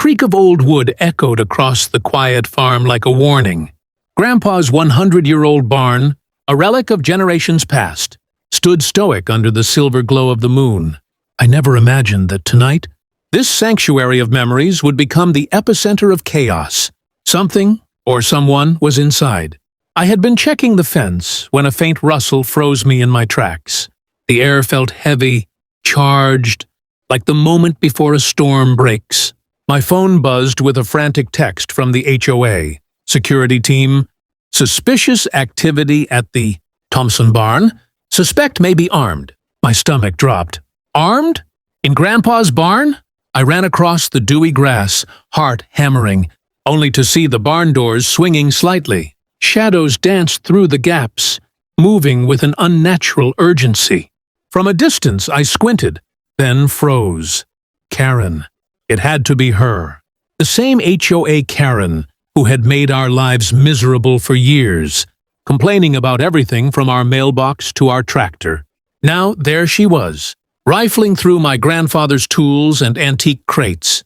creak of old wood echoed across the quiet farm like a warning. Grandpa's 100-year-old barn, a relic of generations past, stood stoic under the silver glow of the moon. I never imagined that tonight, this sanctuary of memories would become the epicenter of chaos. Something, or someone, was inside. I had been checking the fence when a faint rustle froze me in my tracks. The air felt heavy, charged, like the moment before a storm breaks. My phone buzzed with a frantic text from the HOA. Security team. Suspicious activity at the Thompson barn. Suspect may be armed. My stomach dropped. Armed? In Grandpa's barn? I ran across the dewy grass, heart hammering, only to see the barn doors swinging slightly. Shadows danced through the gaps, moving with an unnatural urgency. From a distance, I squinted, then froze. Karen. It had to be her. The same HOA Karen who had made our lives miserable for years, complaining about everything from our mailbox to our tractor. Now there she was, rifling through my grandfather's tools and antique crates.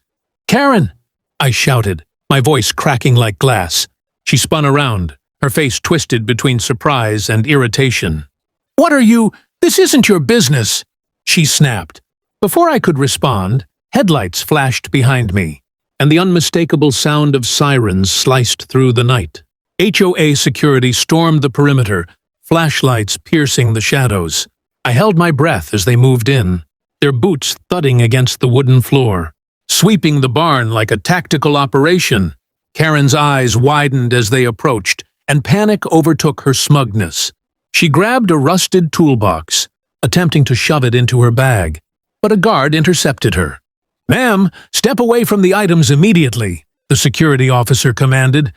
"Karen!" I shouted, my voice cracking like glass. She spun around, her face twisted between surprise and irritation. "What are you? This isn't your business!" she snapped. Before I could respond, headlights flashed behind me, and the unmistakable sound of sirens sliced through the night. HOA security stormed the perimeter, flashlights piercing the shadows. I held my breath as they moved in, their boots thudding against the wooden floor, sweeping the barn like a tactical operation. Karen's eyes widened as they approached, and panic overtook her smugness. She grabbed a rusted toolbox, attempting to shove it into her bag, but a guard intercepted her. "Ma'am, step away from the items immediately," the security officer commanded.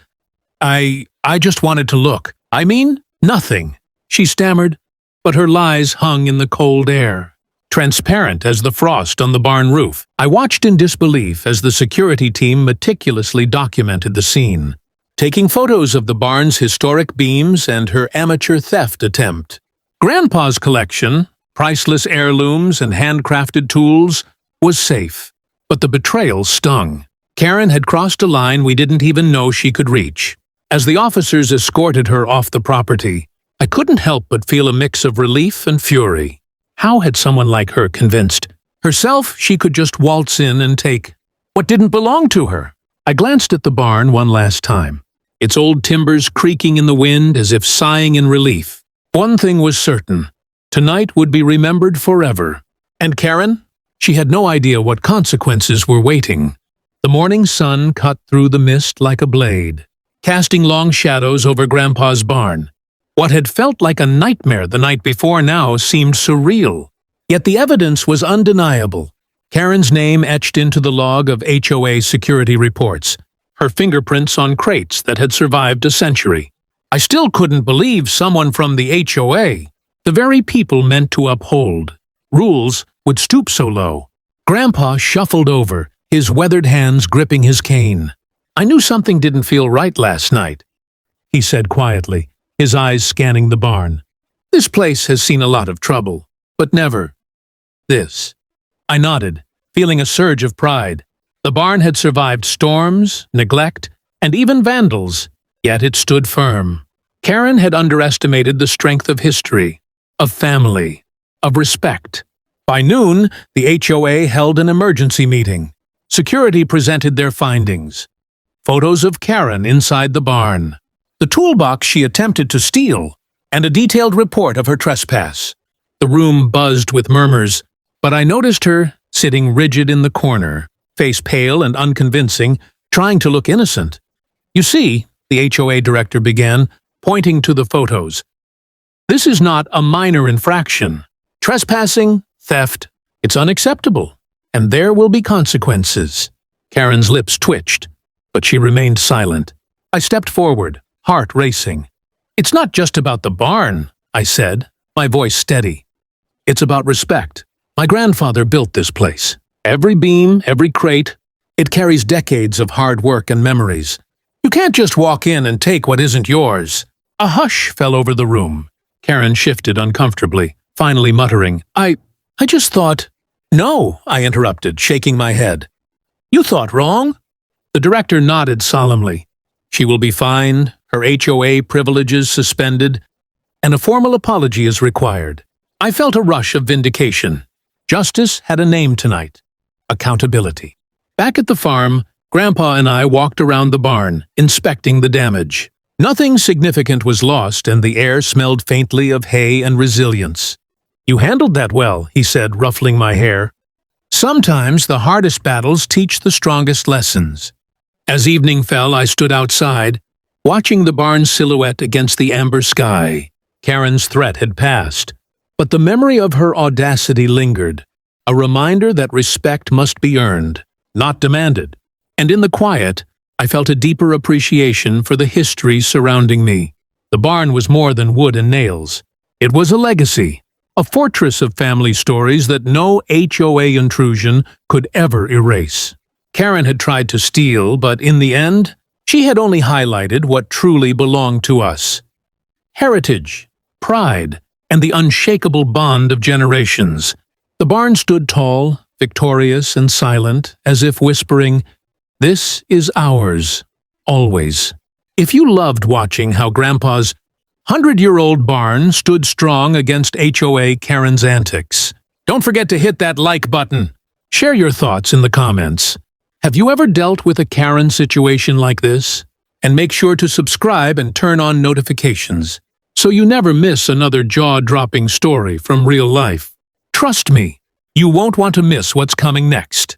I just wanted to look. I mean, nothing," she stammered, but her lies hung in the cold air, transparent as the frost on the barn roof. I watched in disbelief as the security team meticulously documented the scene, taking photos of the barn's historic beams and her amateur theft attempt. Grandpa's collection, priceless heirlooms and handcrafted tools, was safe. But the betrayal stung. Karen had crossed a line we didn't even know she could reach. As the officers escorted her off the property, I couldn't help but feel a mix of relief and fury. How had someone like her convinced herself she could just waltz in and take what didn't belong to her? I glanced at the barn one last time, its old timbers creaking in the wind as if sighing in relief. One thing was certain. Tonight would be remembered forever. And Karen? She had no idea what consequences were waiting. The morning sun cut through the mist like a blade, casting long shadows over Grandpa's barn. What had felt like a nightmare the night before now seemed surreal. Yet the evidence was undeniable. Karen's name etched into the log of HOA security reports, her fingerprints on crates that had survived a century. I still couldn't believe someone from the HOA, the very people meant to uphold rules, would stoop so low. Grandpa shuffled over, his weathered hands gripping his cane. "I knew something didn't feel right last night," he said quietly, his eyes scanning the barn. "This place has seen a lot of trouble, but never this." I nodded, feeling a surge of pride. The barn had survived storms, neglect, and even vandals, yet it stood firm. Karen had underestimated the strength of history, of family, of respect. By noon, the HOA held an emergency meeting. Security presented their findings. Photos of Karen inside the barn, the toolbox she attempted to steal, and a detailed report of her trespass. The room buzzed with murmurs, but I noticed her sitting rigid in the corner, face pale and unconvincing, trying to look innocent. "You see," the HOA director began, pointing to the photos, "this is not a minor infraction. Trespassing, theft, it's unacceptable, and there will be consequences." Karen's lips twitched, but she remained silent. I stepped forward, heart racing. "It's not just about the barn," I said, my voice steady. "It's about respect. My grandfather built this place. Every beam, every crate, it carries decades of hard work and memories. You can't just walk in and take what isn't yours." A hush fell over the room. Karen shifted uncomfortably, finally muttering, I just thought—" "No," I interrupted, shaking my head. "You thought wrong. The director nodded solemnly. She will be fined, her HOA privileges suspended, and a formal apology is required. I felt a rush of vindication. Justice had a name tonight. Accountability. Back at the farm, Grandpa and I walked around the barn, inspecting the damage. Nothing significant was lost, and the air smelled faintly of hay and resilience. "You handled that well," he said, ruffling my hair. Sometimes the hardest battles teach the strongest lessons. As evening fell, I stood outside, watching the barn's silhouette against the amber sky. Karen's threat had passed, but the memory of her audacity lingered, a reminder that respect must be earned, not demanded. And in the quiet, I felt a deeper appreciation for the history surrounding me. The barn was more than wood and nails. It was a legacy, a fortress of family stories that no HOA intrusion could ever erase. Karen had tried to steal, but in the end, she had only highlighted what truly belonged to us. Heritage, pride, and the unshakable bond of generations. The barn stood tall, victorious, and silent, as if whispering, "This is ours, always." If you loved watching how Grandpa's 100-year-old barn stood strong against HOA Karen's antics, don't forget to hit that like button. Share your thoughts in the comments. Have you ever dealt with a Karen situation like this? And make sure to subscribe and turn on notifications so you never miss another jaw-dropping story from real life. Trust me, you won't want to miss what's coming next.